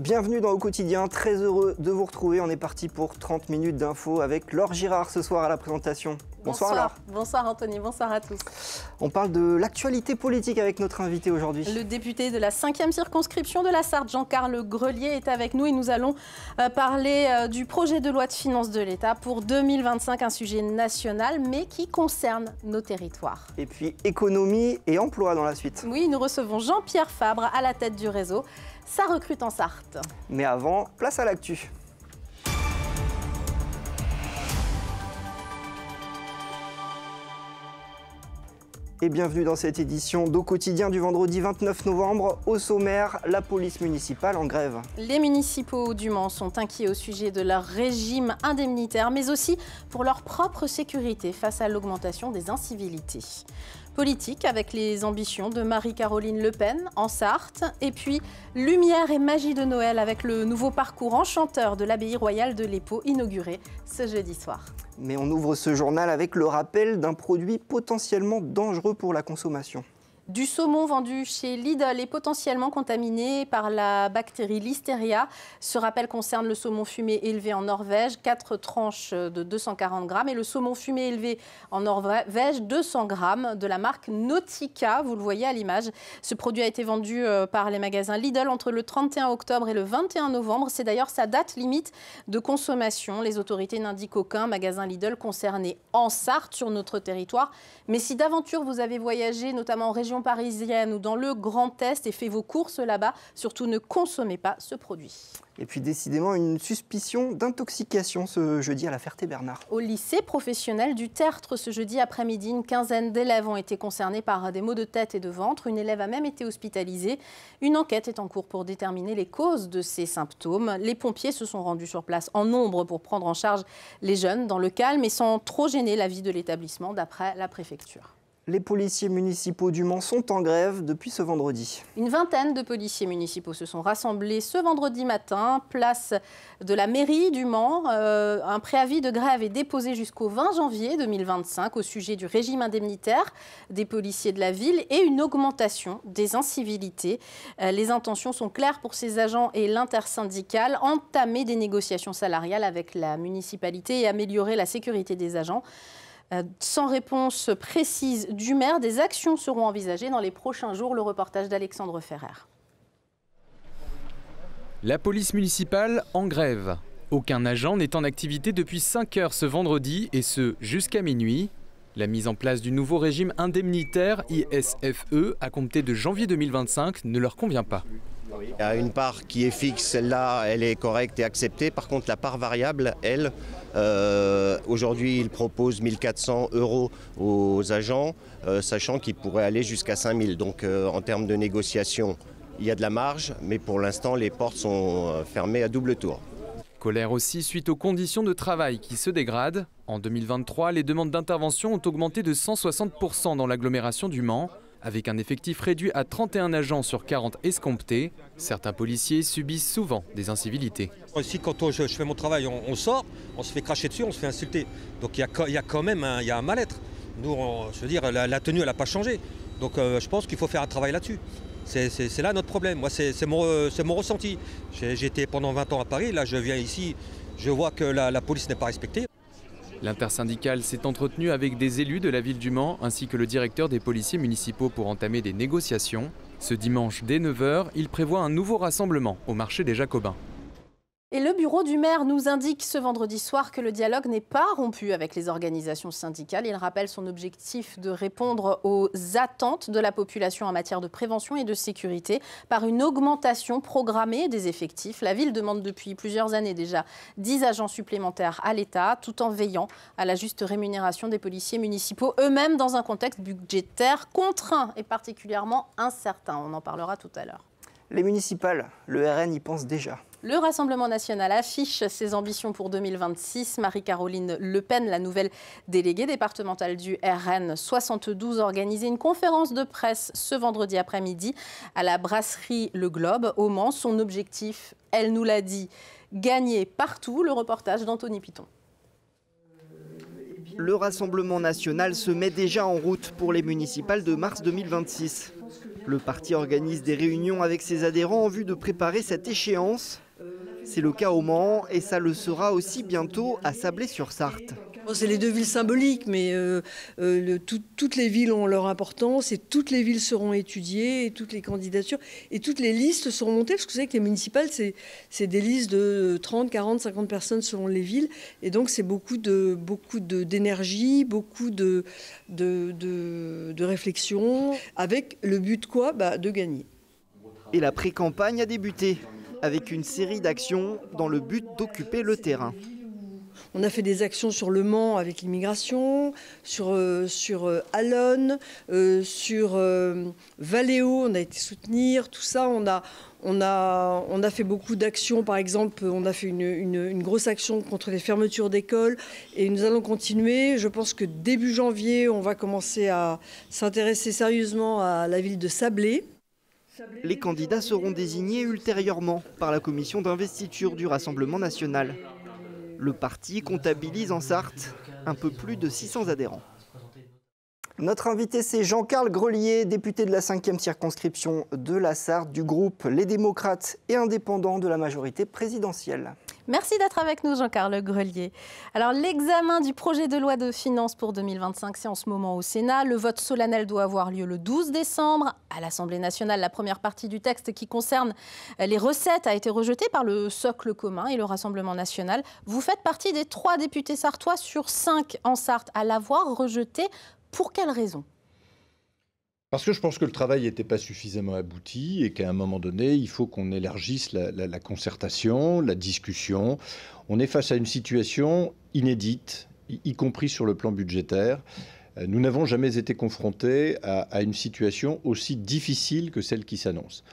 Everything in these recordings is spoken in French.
Bienvenue dans Au Quotidien, très heureux de vous retrouver. On est parti pour 30 minutes d'infos avec Laure Girard ce soir à la présentation. Bonsoir Laure. Bonsoir Anthony, bonsoir à tous. On parle de l'actualité politique avec notre invité aujourd'hui. Le député de la 5e circonscription de la Sarthe, Jean-Carl Grelier, est avec nous et nous allons parler du projet de loi de finances de l'État pour 2025, un sujet national mais qui concerne nos territoires. Et puis économie et emploi dans la suite. Oui, nous recevons Jean-Pierre Fabre à la tête du réseau. Ça recrute en Sarthe. Mais avant, place à l'actu. Et bienvenue dans cette édition d'Au Quotidien du vendredi 29 novembre. Au sommaire, la police municipale en grève. Les municipaux du Mans sont inquiets au sujet de leur régime indemnitaire, mais aussi pour leur propre sécurité face à l'augmentation des incivilités. Politique avec les ambitions de Marie-Caroline Le Pen en Sarthe. Et puis, lumière et magie de Noël avec le nouveau parcours enchanteur de l'abbaye royale de l'Épau inauguré ce jeudi soir. Mais on ouvre ce journal avec le rappel d'un produit potentiellement dangereux pour la consommation. Du saumon vendu chez Lidl est potentiellement contaminé par la bactérie Listeria. Ce rappel concerne le saumon fumé élevé en Norvège, 4 tranches de 240 grammes, et le saumon fumé élevé en Norvège, 200 grammes, de la marque Nautica, vous le voyez à l'image. Ce produit a été vendu par les magasins Lidl entre le 31 octobre et le 21 novembre. C'est d'ailleurs sa date limite de consommation. Les autorités n'indiquent aucun magasin Lidl concerné en Sarthe sur notre territoire. Mais si d'aventure vous avez voyagé, notamment en région parisienne ou dans le Grand Est, et fait vos courses là-bas, surtout ne consommez pas ce produit. Et puis décidément une suspicion d'intoxication ce jeudi à la Ferté-Bernard. Au lycée professionnel du Tertre, ce jeudi après-midi, une quinzaine d'élèves ont été concernés par des maux de tête et de ventre. Une élève a même été hospitalisée. Une enquête est en cours pour déterminer les causes de ces symptômes. Les pompiers se sont rendus sur place en nombre pour prendre en charge les jeunes dans le calme et sans trop gêner la vie de l'établissement, d'après la préfecture. Les policiers municipaux du Mans sont en grève depuis ce vendredi. Une vingtaine de policiers municipaux se sont rassemblés ce vendredi matin, place de la mairie du Mans. Un préavis de grève est déposé jusqu'au 20 janvier 2025 au sujet du régime indemnitaire des policiers de la ville et une augmentation des incivilités. Les intentions sont claires pour ces agents et l'intersyndicale: entamer des négociations salariales avec la municipalité et améliorer la sécurité des agents. Sans réponse précise du maire, des actions seront envisagées dans les prochains jours. Le reportage d'Alexandre Ferrer. La police municipale en grève. Aucun agent n'est en activité depuis 5 heures ce vendredi, et ce jusqu'à minuit. La mise en place du nouveau régime indemnitaire ISFE à compter de janvier 2025 ne leur convient pas. Il y a une part qui est fixe, celle-là, elle est correcte et acceptée. Par contre, la part variable, elle, aujourd'hui, il propose 1 400 € aux agents, sachant qu'ils pourraient aller jusqu'à 5 000. Donc, en termes de négociation, il y a de la marge, mais pour l'instant, les portes sont fermées à double tour. Colère aussi suite aux conditions de travail qui se dégradent. En 2023, les demandes d'intervention ont augmenté de 160% dans l'agglomération du Mans, avec un effectif réduit à 31 agents sur 40 escomptés. Certains policiers subissent souvent des incivilités. Ici, quand je fais mon travail, on sort, on se fait cracher dessus, on se fait insulter. Donc il y a quand même un mal-être. Nous, je veux dire, la tenue, elle n'a pas changé. Donc je pense qu'il faut faire un travail là-dessus. C'est là notre problème. Moi, c'est mon ressenti. J'ai été pendant 20 ans à Paris. Là, je viens ici, je vois que la police n'est pas respectée. L'intersyndicale s'est entretenue avec des élus de la ville du Mans ainsi que le directeur des policiers municipaux pour entamer des négociations. Ce dimanche dès 9 h, il prévoit un nouveau rassemblement au marché des Jacobins. Et le bureau du maire nous indique ce vendredi soir que le dialogue n'est pas rompu avec les organisations syndicales. Il rappelle son objectif de répondre aux attentes de la population en matière de prévention et de sécurité par une augmentation programmée des effectifs. La ville demande depuis plusieurs années déjà 10 agents supplémentaires à l'État, tout en veillant à la juste rémunération des policiers municipaux, eux-mêmes dans un contexte budgétaire contraint et particulièrement incertain. On en parlera tout à l'heure. Les municipales, le RN y pense déjà. Le Rassemblement national affiche ses ambitions pour 2026. Marie-Caroline Le Pen, la nouvelle déléguée départementale du RN 72, a organisé une conférence de presse ce vendredi après-midi à la brasserie Le Globe au Mans. Son objectif, elle nous l'a dit, gagner partout. Le reportage d'Anthony Piton. Le Rassemblement national se met déjà en route pour les municipales de mars 2026. Le parti organise des réunions avec ses adhérents en vue de préparer cette échéance. C'est le cas au Mans et ça le sera aussi bientôt à Sablé-sur-Sarthe. C'est les deux villes symboliques, mais toutes les villes ont leur importance et toutes les villes seront étudiées, et toutes les candidatures et toutes les listes seront montées, parce que vous savez que les municipales, c'est des listes de 30, 40, 50 personnes selon les villes, et donc c'est beaucoup d'énergie, beaucoup de réflexion, avec le but quoi ? De gagner. Et la pré-campagne a débuté, avec une série d'actions dans le but d'occuper le terrain. On a fait des actions sur Le Mans avec l'immigration, sur Allonne, sur Valléo, on a été soutenir, tout ça. On a fait beaucoup d'actions, par exemple, on a fait une grosse action contre les fermetures d'écoles et nous allons continuer. Je pense que début janvier, on va commencer à s'intéresser sérieusement à la ville de Sablé. Les candidats seront désignés ultérieurement par la commission d'investiture du Rassemblement national. Le parti comptabilise en Sarthe un peu plus de 600 adhérents. Notre invité, c'est Jean-Carl Grelier, député de la 5e circonscription de la Sarthe, du groupe Les Démocrates et Indépendants de la majorité présidentielle. Merci d'être avec nous, Jean-Carl Grelier. Alors, l'examen du projet de loi de finances pour 2025, c'est en ce moment au Sénat. Le vote solennel doit avoir lieu le 12 décembre. À l'Assemblée nationale, la première partie du texte qui concerne les recettes a été rejetée par le socle commun et le Rassemblement national. Vous faites partie des 3 députés sartois sur 5 en Sarthe à l'avoir rejeté. Pour quelle raison ? Parce que je pense que le travail n'était pas suffisamment abouti et qu'à un moment donné, il faut qu'on élargisse la concertation, la discussion. On est face à une situation inédite, y compris sur le plan budgétaire. Nous n'avons jamais été confrontés à une situation aussi difficile que celle qui s'annonce.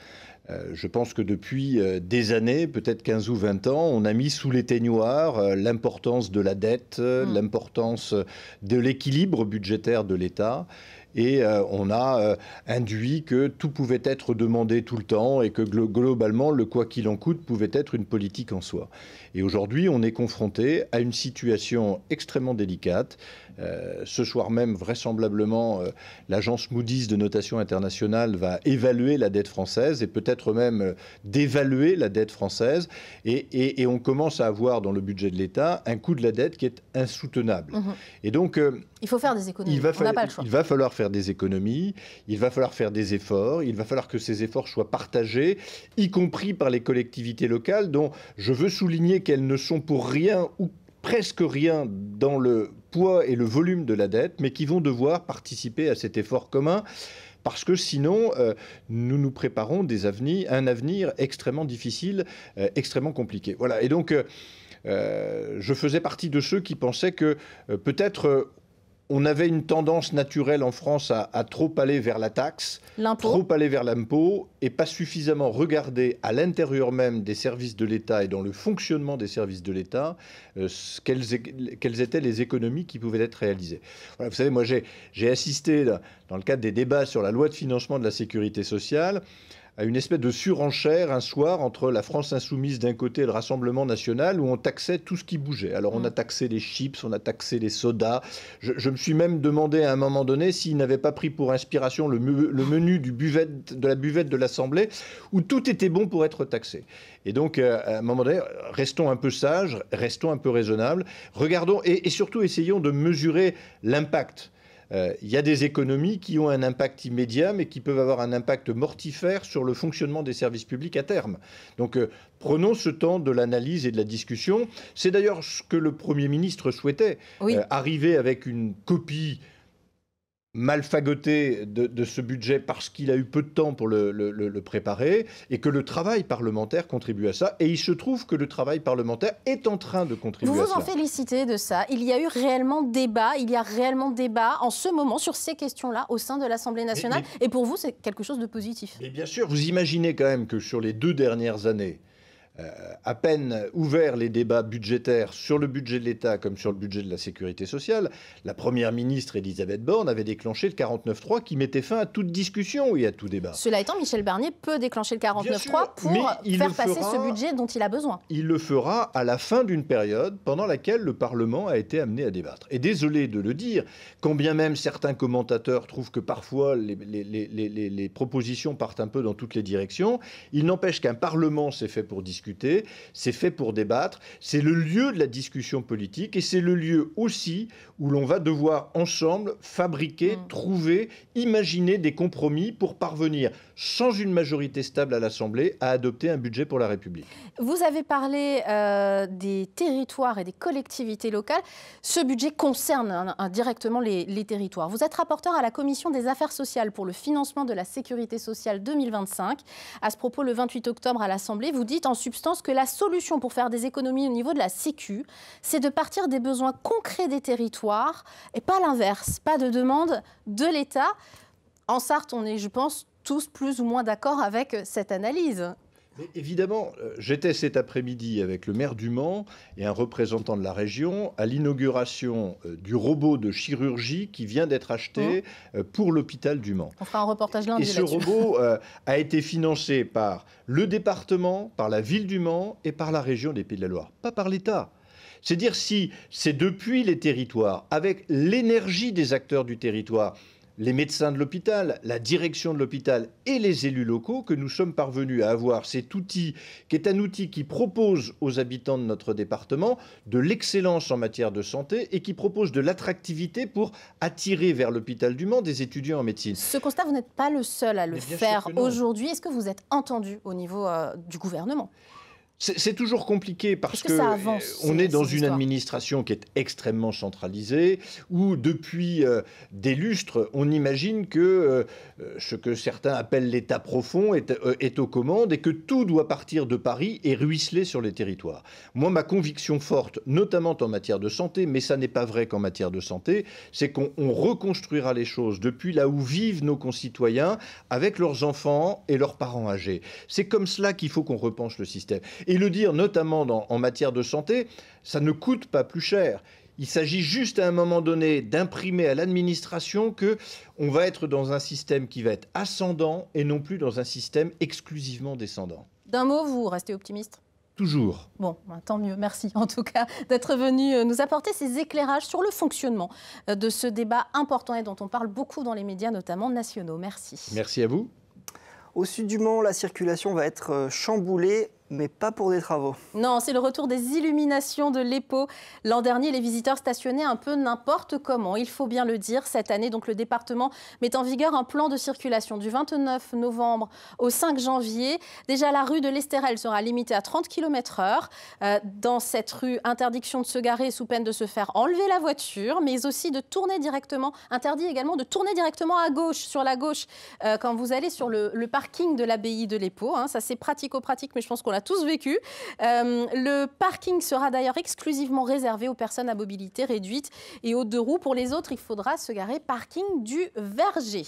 Je pense que depuis des années, peut-être 15 ou 20 ans, on a mis sous l'éteignoir l'importance de la dette, l'importance de l'équilibre budgétaire de l'État. Et on a induit que tout pouvait être demandé tout le temps et que globalement, le quoi qu'il en coûte pouvait être une politique en soi. Et aujourd'hui, on est confronté à une situation extrêmement délicate. Ce soir même, vraisemblablement, l'agence Moody's de notation internationale va évaluer la dette française et peut-être même dévaluer la dette française. Et on commence à avoir dans le budget de l'État un coût de la dette qui est insoutenable. Et donc, il faut faire des économies. On n'a pas le choix. Il va falloir faire des économies, il va falloir faire des efforts, il va falloir que ces efforts soient partagés, y compris par les collectivités locales, dont je veux souligner qu'elles ne sont pour rien ou presque rien dans le poids et le volume de la dette, mais qui vont devoir participer à cet effort commun, parce que sinon, nous nous préparons un avenir extrêmement difficile, extrêmement compliqué. Voilà. Et donc, je faisais partie de ceux qui pensaient que peut-être on avait une tendance naturelle en France à trop aller vers la taxe, trop aller vers l'impôt, et pas suffisamment regarder à l'intérieur même des services de l'État et dans le fonctionnement des services de l'État quelles étaient les économies qui pouvaient être réalisées. Voilà, vous savez, moi j'ai assisté, dans le cadre des débats sur la loi de financement de la sécurité sociale, à une espèce de surenchère un soir entre la France insoumise d'un côté et le Rassemblement national, où on taxait tout ce qui bougeait. Alors on a taxé les chips, on a taxé les sodas. Je me suis même demandé à un moment donné s'ils n'avaient pas pris pour inspiration le menu de la buvette de l'Assemblée, où tout était bon pour être taxé. Et donc, à un moment donné, restons un peu sages, restons un peu raisonnables, regardons et surtout essayons de mesurer l'impact. Il y a des économies qui ont un impact immédiat, mais qui peuvent avoir un impact mortifère sur le fonctionnement des services publics à terme. Donc, prenons ce temps de l'analyse et de la discussion. C'est d'ailleurs ce que le Premier ministre souhaitait, arriver avec une copie mal fagoté de ce budget parce qu'il a eu peu de temps pour le préparer et que le travail parlementaire contribue à ça. Et il se trouve que le travail parlementaire est en train de contribuer à ça. Vous vous en félicitez de ça. Il y a eu réellement débat, en ce moment sur ces questions-là au sein de l'Assemblée nationale. Et pour vous, c'est quelque chose de positif. Mais bien sûr, vous imaginez quand même que sur les 2 dernières années, à peine ouvert les débats budgétaires sur le budget de l'État comme sur le budget de la sécurité sociale, la Première ministre Elisabeth Borne avait déclenché le 49.3 qui mettait fin à toute discussion et à tout débat. Cela étant, Michel Barnier peut déclencher le 49.3 pour faire passer ce budget dont il a besoin. Il le fera à la fin d'une période pendant laquelle le Parlement a été amené à débattre. Et désolé de le dire, quand bien même certains commentateurs trouvent que parfois les propositions partent un peu dans toutes les directions, il n'empêche qu'un Parlement, c'est fait pour discuter, c'est fait pour débattre, c'est le lieu de la discussion politique et c'est le lieu aussi où l'on va devoir ensemble fabriquer, trouver, imaginer des compromis pour parvenir, sans une majorité stable à l'Assemblée, à adopter un budget pour la République. Vous avez parlé des territoires et des collectivités locales. Ce budget concerne directement les territoires. Vous êtes rapporteur à la Commission des affaires sociales pour le financement de la sécurité sociale 2025. À ce propos, le 28 octobre à l'Assemblée, vous dites en substance que la solution pour faire des économies au niveau de la Sécu, c'est de partir des besoins concrets des territoires et pas l'inverse, pas de demande de l'État. En Sarthe, on est, je pense, tous plus ou moins d'accord avec cette analyse. Mais évidemment, j'étais cet après-midi avec le maire du Mans et un représentant de la région à l'inauguration du robot de chirurgie qui vient d'être acheté pour l'hôpital du Mans. On fera un reportage lundi là-dessus. Et ce robot a été financé par le département, par la ville du Mans et par la région des Pays de la Loire, pas par l'État. C'est dire si c'est depuis les territoires, avec l'énergie des acteurs du territoire, les médecins de l'hôpital, la direction de l'hôpital et les élus locaux que nous sommes parvenus à avoir cet outil, qui est un outil qui propose aux habitants de notre département de l'excellence en matière de santé et qui propose de l'attractivité pour attirer vers l'hôpital du Mans des étudiants en médecine. Ce constat, vous n'êtes pas le seul à le faire aujourd'hui. Est-ce que vous êtes entendu au niveau du gouvernement ? C'est toujours compliqué parce que ça avance, on est dans une administration qui est extrêmement centralisée, où depuis des lustres, on imagine que ce que certains appellent l'État profond est aux commandes et que tout doit partir de Paris et ruisseler sur les territoires. Moi, ma conviction forte, notamment en matière de santé, mais ça n'est pas vrai qu'en matière de santé, c'est qu'on reconstruira les choses depuis là où vivent nos concitoyens avec leurs enfants et leurs parents âgés. C'est comme cela qu'il faut qu'on repense le système. Et le dire notamment en matière de santé, ça ne coûte pas plus cher. Il s'agit juste à un moment donné d'imprimer à l'administration qu'on va être dans un système qui va être ascendant et non plus dans un système exclusivement descendant. D'un mot, vous restez optimiste ? Toujours. Bon, tant mieux. Merci en tout cas d'être venu nous apporter ces éclairages sur le fonctionnement de ce débat important et dont on parle beaucoup dans les médias, notamment nationaux. Merci. Merci à vous. Au sud du Mans, la circulation va être chamboulée, mais pas pour des travaux. Non, c'est le retour des illuminations de l'EPO. L'an dernier, les visiteurs stationnaient un peu n'importe comment. Il faut bien le dire, cette année, donc, le département met en vigueur un plan de circulation du 29 novembre au 5 janvier. Déjà, la rue de l'Estérel sera limitée à 30 km/h. Dans cette rue, interdiction de se garer sous peine de se faire enlever la voiture, mais aussi de tourner directement, interdit également de tourner directement à gauche, sur la gauche, quand vous allez sur le parking de l'abbaye de l'EPO. Ça, c'est pratico-pratique, mais je pense qu'on l'a tous vécu. Le parking sera d'ailleurs exclusivement réservé aux personnes à mobilité réduite et aux deux roues. Pour les autres, il faudra se garer parking du Verger.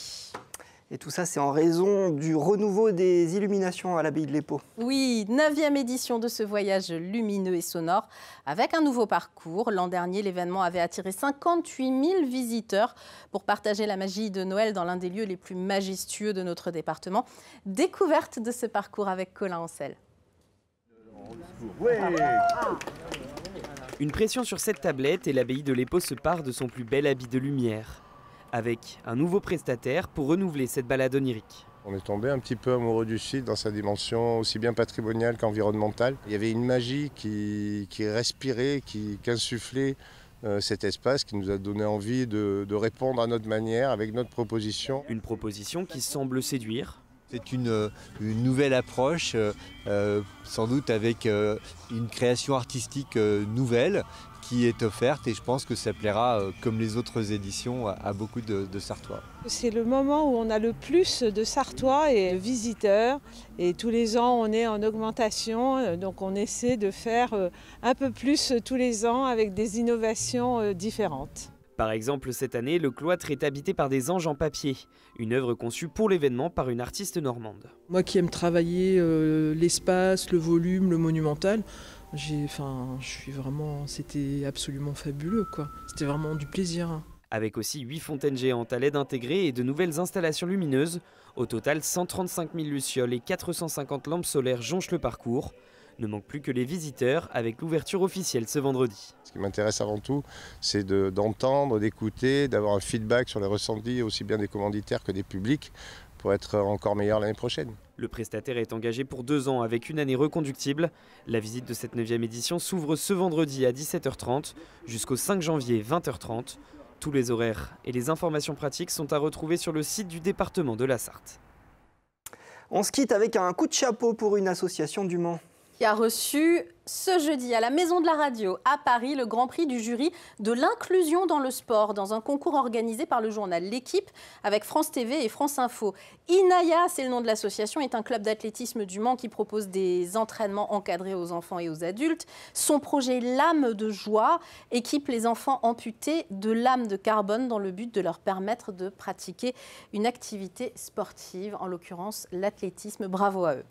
Et tout ça, c'est en raison du renouveau des illuminations à l'abbaye de l'EPO. Oui, 9e édition de ce voyage lumineux et sonore avec un nouveau parcours. L'an dernier, l'événement avait attiré 58 000 visiteurs pour partager la magie de Noël dans l'un des lieux les plus majestueux de notre département. Découverte de ce parcours avec Colin Ancel. Une pression sur cette tablette et l'abbaye de l'EPO se pare de son plus bel habit de lumière, avec un nouveau prestataire pour renouveler cette balade onirique. On est tombé un petit peu amoureux du site dans sa dimension aussi bien patrimoniale qu'environnementale. Il y avait une magie qui respirait, qui insufflait cet espace, qui nous a donné envie de répondre à notre manière avec notre proposition. Une proposition qui semble séduire. C'est une nouvelle approche, sans doute avec une création artistique nouvelle qui est offerte et je pense que ça plaira, comme les autres éditions, à beaucoup de Sartois. C'est le moment où on a le plus de Sartois et de visiteurs et tous les ans on est en augmentation, donc on essaie de faire un peu plus tous les ans avec des innovations différentes. Par exemple, cette année, le cloître est habité par des anges en papier, une œuvre conçue pour l'événement par une artiste normande. Moi qui aime travailler l'espace, le volume, le monumental, c'était absolument fabuleux, quoi. C'était vraiment du plaisir. Avec aussi 8 fontaines géantes à LED intégrées et de nouvelles installations lumineuses, au total 135 000 lucioles et 450 lampes solaires jonchent le parcours. Ne manque plus que les visiteurs avec l'ouverture officielle ce vendredi. Ce qui m'intéresse avant tout, c'est d'entendre, d'écouter, d'avoir un feedback sur les ressentis aussi bien des commanditaires que des publics pour être encore meilleur l'année prochaine. Le prestataire est engagé pour 2 ans avec une année reconductible. La visite de cette 9e édition s'ouvre ce vendredi à 17h30 jusqu'au 5 janvier 20h30. Tous les horaires et les informations pratiques sont à retrouver sur le site du département de la Sarthe. On se quitte avec un coup de chapeau pour une association du Mans. Qui a reçu ce jeudi à la Maison de la Radio à Paris le Grand Prix du jury de l'inclusion dans le sport dans un concours organisé par le journal L'Équipe avec France TV et France Info. Inaya, c'est le nom de l'association, est un club d'athlétisme du Mans qui propose des entraînements encadrés aux enfants et aux adultes. Son projet Lame de joie équipe les enfants amputés de lames de carbone dans le but de leur permettre de pratiquer une activité sportive, en l'occurrence l'athlétisme. Bravo à eux.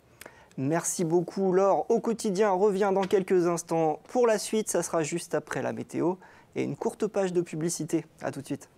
Merci beaucoup Laure. Au quotidien revient dans quelques instants. Pour la suite, ça sera juste après la météo et une courte page de publicité. A tout de suite.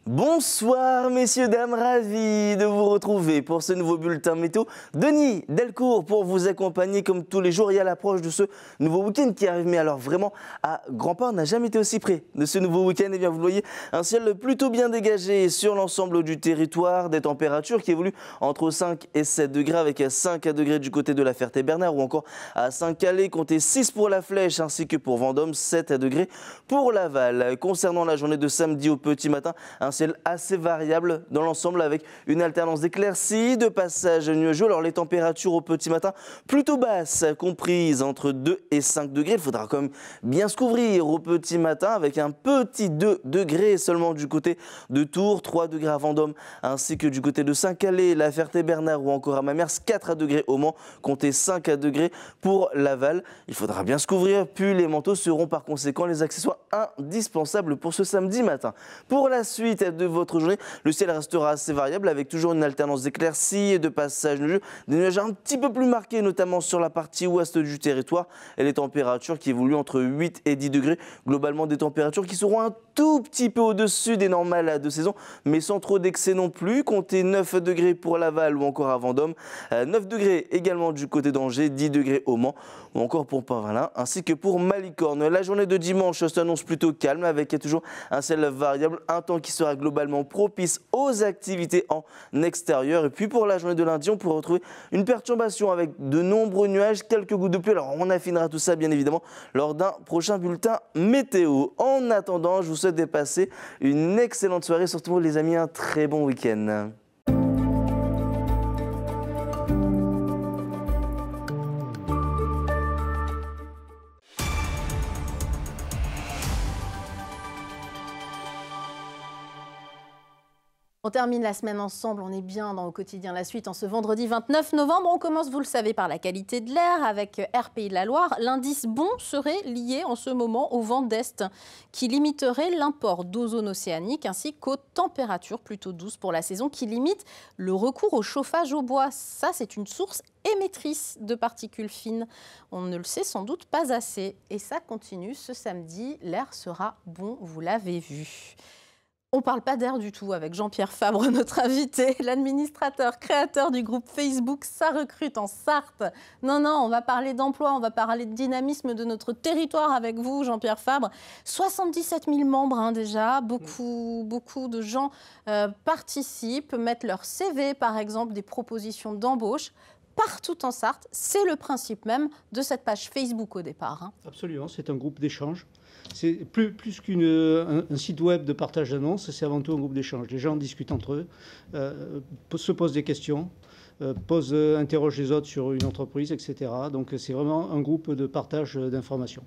Bonsoir messieurs, dames, ravi de vous retrouver pour ce nouveau bulletin météo. Denis Delcourt pour vous accompagner comme tous les jours et à l'approche de ce nouveau week-end qui arrive. Mais alors vraiment à grands pas, on n'a jamais été aussi près de ce nouveau week-end. Et bien vous le voyez, un ciel plutôt bien dégagé sur l'ensemble du territoire, des températures qui évoluent entre 5 et 7 degrés avec 5 degrés du côté de la Ferté-Bernard ou encore à Saint-Calais, comptez 6 pour la Flèche ainsi que pour Vendôme, 7 degrés pour Laval. Concernant la journée de samedi au petit matin, un ciel assez variable dans l'ensemble avec une alternance d'éclaircies, de passages nuageux. Alors les températures au petit matin plutôt basses, comprises entre 2 et 5 degrés. Il faudra quand même bien se couvrir au petit matin avec un petit 2 degrés seulement du côté de Tours, 3 degrés à Vendôme ainsi que du côté de Saint-Calais, la Ferté-Bernard ou encore à Mamers, 4 degrés au Mans, comptez 5 degrés pour Laval. Il faudra bien se couvrir, puis les manteaux seront par conséquent les accessoires indispensables pour ce samedi matin. Pour la suite de votre journée, le ciel restera assez variable avec toujours une alternance d'éclaircies et de passages nuageux, des nuages un petit peu plus marqués notamment sur la partie ouest du territoire et les températures qui évoluent entre 8 et 10 degrés. Globalement des températures qui seront un tout petit peu au-dessus des normales de saison mais sans trop d'excès non plus. Comptez 9 degrés pour Laval ou encore à Vendôme, 9 degrés également du côté d'Angers, 10 degrés au Mans ou encore pour Port-Valin ainsi que pour Malicorne. La journée de dimanche s'annonce plutôt calme avec toujours un ciel variable, un temps qui sera globalement propice aux activités en extérieur. Et puis pour la journée de lundi, on pourra retrouver une perturbation avec de nombreux nuages, quelques gouttes de pluie. Alors on affinera tout ça bien évidemment lors d'un prochain bulletin météo. En attendant, je vous souhaite de passer une excellente soirée, surtout les amis, un très bon week-end. On termine la semaine ensemble, on est bien dans Au quotidien la suite en ce vendredi 29 novembre. On commence, vous le savez, par la qualité de l'air avec Air Pays de la Loire. L'indice bon serait lié en ce moment au vent d'Est qui limiterait l'import d'ozone océanique ainsi qu'aux températures plutôt douces pour la saison qui limitent le recours au chauffage au bois. Ça, c'est une source émettrice de particules fines. On ne le sait sans doute pas assez. Et ça continue ce samedi. L'air sera bon, vous l'avez vu. On ne parle pas d'air du tout avec Jean-Pierre Fabre, notre invité, l'administrateur, créateur du groupe Facebook Ça recrute en Sarthe. Non, on va parler d'emploi, on va parler de dynamisme de notre territoire avec vous, Jean-Pierre Fabre. 77 000 membres déjà, beaucoup de gens participent, mettent leur CV par exemple, des propositions d'embauche. Partout en Sarthe, c'est le principe même de cette page Facebook au départ. Absolument, c'est un groupe d'échange. C'est plus qu'un site web de partage d'annonces, c'est avant tout un groupe d'échange. Les gens discutent entre eux, se posent des questions, interrogent les autres sur une entreprise, etc. Donc c'est vraiment un groupe de partage d'informations.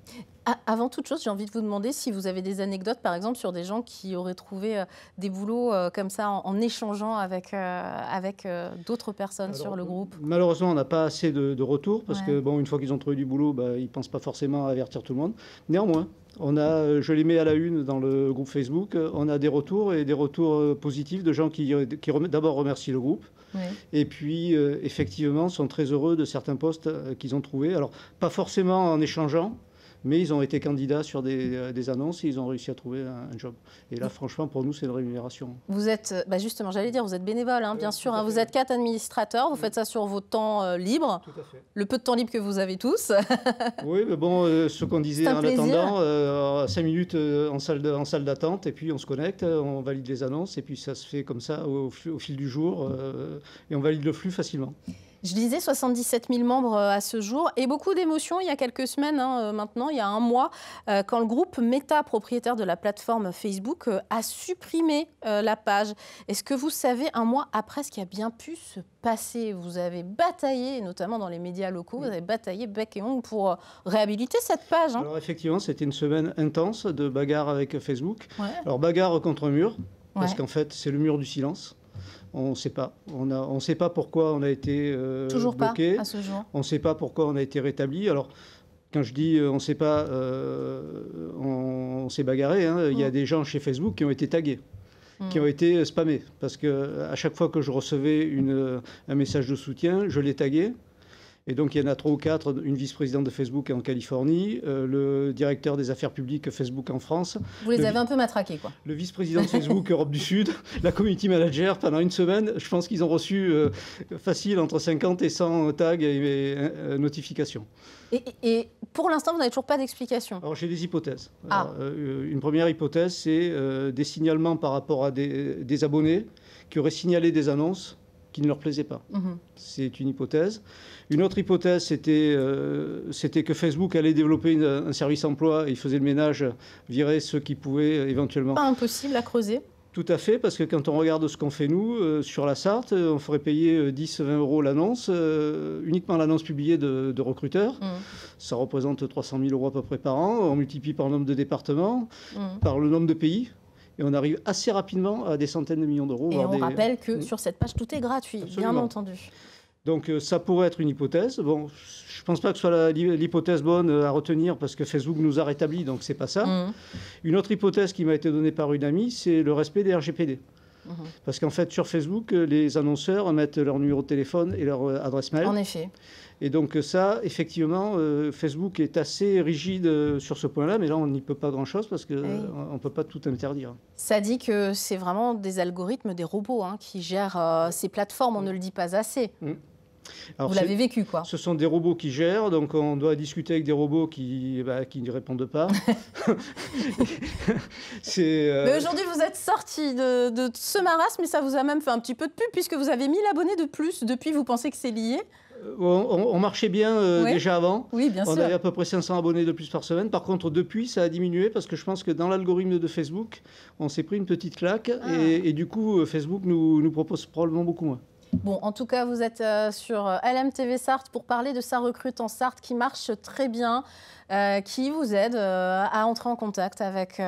Avant toute chose, j'ai envie de vous demander si vous avez des anecdotes, par exemple, sur des gens qui auraient trouvé des boulots comme ça en échangeant avec d'autres personnes sur le groupe. Malheureusement, on n'a pas assez de retours parce que, bon, une fois qu'ils ont trouvé du boulot, ils ne pensent pas forcément à avertir tout le monde. Néanmoins, je les mets à la une dans le groupe Facebook, on a des retours et des retours positifs de gens qui d'abord remercient le groupe. Oui. Et puis, effectivement, sont très heureux de certains postes qu'ils ont trouvés. Alors, pas forcément en échangeant, mais ils ont été candidats sur des annonces et ils ont réussi à trouver un job. Et là, franchement, pour nous, c'est une rémunération. Vous êtes, justement, j'allais dire, vous êtes bénévole, bien sûr. Vous êtes 4 administrateurs, vous faites ça sur vos temps libres. Tout à fait. Le peu de temps libre que vous avez tous. Oui, mais bon, ce qu'on disait en attendant, 5 minutes en salle d'attente, et puis on se connecte, on valide les annonces, et puis ça se fait comme ça au fil du jour, et on valide le flux facilement. Je disais 77 000 membres à ce jour et beaucoup d'émotions il y a quelques semaines maintenant, il y a un mois, quand le groupe Meta, propriétaire de la plateforme Facebook, a supprimé la page. Est-ce que vous savez, un mois après, ce qui a bien pu se passer? Vous avez bataillé, notamment dans les médias locaux, vous avez bataillé bec et ongle pour réhabiliter cette page. Alors effectivement, c'était une semaine intense de bagarre avec Facebook. Ouais. Alors bagarre contre un mur, parce qu'en fait, c'est le mur du silence. On ne sait pas. On ne sait pas pourquoi on a été toujours bloqué. Pas à ce jour. On ne sait pas pourquoi on a été rétabli. Alors, quand je dis on ne sait pas, on s'est bagarré. Il y a des gens chez Facebook qui ont été tagués, qui ont été spammés. Parce qu'à chaque fois que je recevais un message de soutien, je les taguais. Et donc, il y en a 3 ou 4, une vice-présidente de Facebook en Californie, le directeur des affaires publiques Facebook en France. Vous les avez un peu matraqués, quoi. Le vice-président de Facebook Europe du Sud, la community manager, pendant une semaine, je pense qu'ils ont reçu facile entre 50 et 100 tags et notifications. Et pour l'instant, vous n'avez toujours pas d'explication? Alors, j'ai des hypothèses. Alors, une première hypothèse, c'est des signalements par rapport à des abonnés qui auraient signalé des annonces qui ne leur plaisaient pas. C'est une hypothèse. Une autre hypothèse, c'était que Facebook allait développer un service emploi et il faisait le ménage, virait ceux qui pouvaient éventuellement... Pas impossible à creuser. Tout à fait, parce que quand on regarde ce qu'on fait nous, sur la Sarthe, on ferait payer 10-20 € l'annonce, uniquement l'annonce publiée de recruteurs. Ça représente 300 000 € à peu près par an. On multiplie par le nombre de départements, par le nombre de pays. Et on arrive assez rapidement à des centaines de millions d'euros. Et on rappelle que sur cette page, tout est gratuit, bien entendu. Donc ça pourrait être une hypothèse. Bon, je ne pense pas que ce soit l'hypothèse bonne à retenir parce que Facebook nous a rétablis, donc ce n'est pas ça. Une autre hypothèse qui m'a été donnée par une amie, c'est le respect des RGPD. Parce qu'en fait, sur Facebook, les annonceurs mettent leur numéro de téléphone et leur adresse mail. En effet. Et donc ça, effectivement, Facebook est assez rigide sur ce point-là, mais là, on n'y peut pas grand-chose parce qu'on ne peut pas tout interdire. Ça dit que c'est vraiment des algorithmes, des robots qui gèrent ces plateformes, on ne le dit pas assez. Alors, vous l'avez vécu, quoi. Ce sont des robots qui gèrent, donc on doit discuter avec des robots qui ne répondent pas. Mais aujourd'hui, vous êtes sorti de ce marasme, mais ça vous a même fait un petit peu de pub, puisque vous avez 1000 abonnés de plus. Depuis, vous pensez que c'est lié? On marchait bien déjà avant. Oui, bien sûr. On avait à peu près 500 abonnés de plus par semaine. Par contre, depuis, ça a diminué parce que je pense que dans l'algorithme de Facebook, on s'est pris une petite claque et du coup, Facebook nous propose probablement beaucoup moins. Bon, en tout cas, vous êtes sur LMTV Sarthe pour parler de Ça recrute en Sarthe qui marche très bien, qui vous aide à entrer en contact avec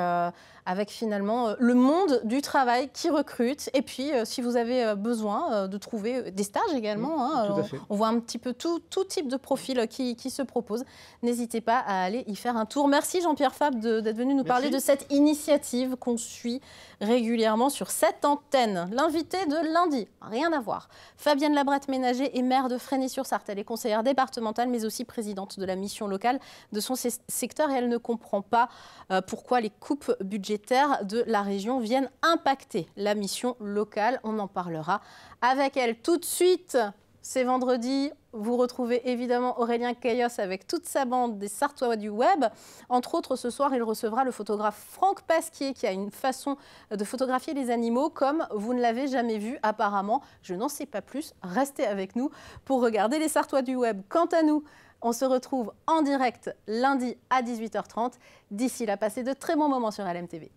finalement le monde du travail qui recrute. Et puis, si vous avez besoin de trouver des stages également, on voit un petit peu tout type de profil qui se propose. N'hésitez pas à aller y faire un tour. Merci Jean-Pierre Fabre d'être venu nous parler de cette initiative qu'on suit régulièrement sur cette antenne. L'invité de lundi, rien à voir. Fabienne Labrette-Ménager est maire de Fresnay-sur-Sarthe. Elle est conseillère départementale, mais aussi présidente de la mission locale de son secteur. Et elle ne comprend pas pourquoi les coupes budgétaires de la région viennent impacter la mission locale. On en parlera avec elle tout de suite. C'est vendredi, vous retrouvez évidemment Aurélien Caillos avec toute sa bande des Sartois du web. Entre autres, ce soir, il recevra le photographe Franck Pasquier qui a une façon de photographier les animaux comme vous ne l'avez jamais vu apparemment. Je n'en sais pas plus, restez avec nous pour regarder les Sartois du web. Quant à nous, on se retrouve en direct lundi à 18h30. D'ici là, passez de très bons moments sur LMTV.